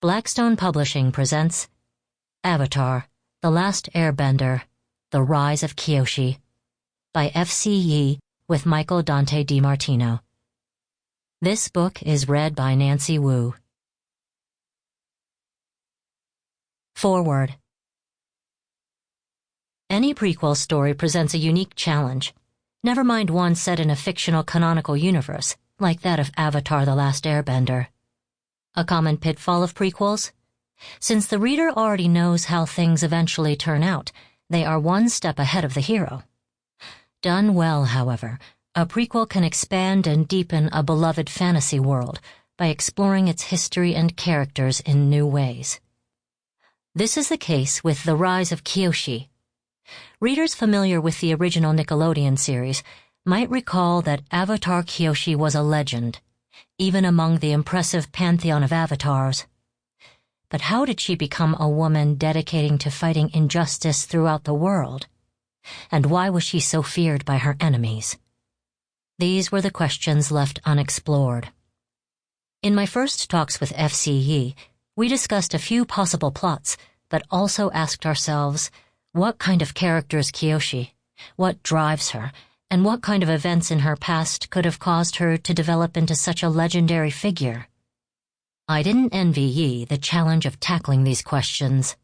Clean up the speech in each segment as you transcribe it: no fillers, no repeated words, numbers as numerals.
Blackstone Publishing presents Avatar, The Last Airbender, The Rise of Kyoshi by F.C. Yee with Michael Dante DiMartino. This book is read by Nancy Wu. Foreword. Any prequel story presents a unique challenge, never mind one set in a fictional canonical universe like that of Avatar The Last Airbender. A common pitfall of prequels? Since the reader already knows how things eventually turn out, they are one step ahead of the hero. Done well, however, a prequel can expand and deepen a beloved fantasy world by exploring its history and characters in new ways. This is the case with The Rise of Kyoshi. Readers familiar with the original Nickelodeon series might recall that Avatar Kyoshi was a legend, even among the impressive pantheon of avatars. But how did she become a woman dedicating to fighting injustice throughout the world? And why was she so feared by her enemies? These were the questions left unexplored. In my first talks with F.C. Yee, we discussed a few possible plots, but also asked ourselves, what kind of character is Kyoshi? What drives her? And what kind of events in her past could have caused her to develop into such a legendary figure? I didn't envy Yee the challenge of tackling these questions.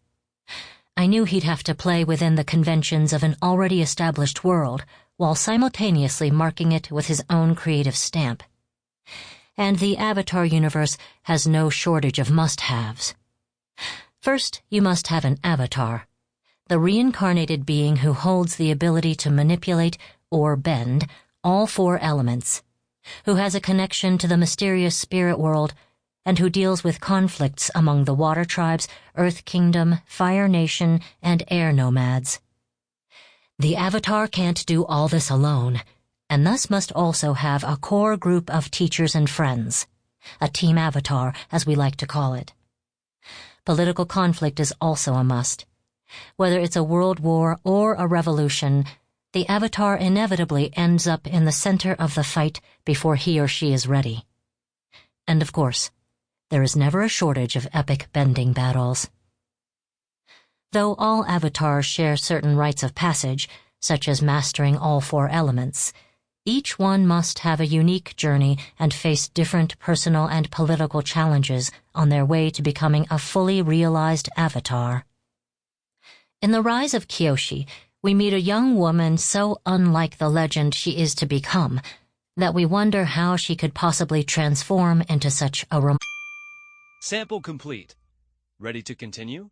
I knew he'd have to play within the conventions of an already established world while simultaneously marking it with his own creative stamp. And the Avatar universe has no shortage of must-haves. First, you must have an avatar, the reincarnated being who holds the ability to manipulate or bend all four elements, who has a connection to the mysterious spirit world, and who deals with conflicts among the water tribes, earth kingdom, fire nation, and air nomads. The Avatar can't do all this alone, and thus must also have a core group of teachers and friends, a team Avatar, as we like to call it. Political conflict is also a must. Whether it's a world war or a revolution, the Avatar inevitably ends up in the center of the fight before he or she is ready. And of course, there is never a shortage of epic bending battles. Though all avatars share certain rites of passage, such as mastering all four elements, each one must have a unique journey and face different personal and political challenges on their way to becoming a fully realized avatar. In The Rise of Kyoshi, we meet a young woman so unlike the legend she is to become that we wonder how she could possibly transform into such a Sample complete. Ready to continue?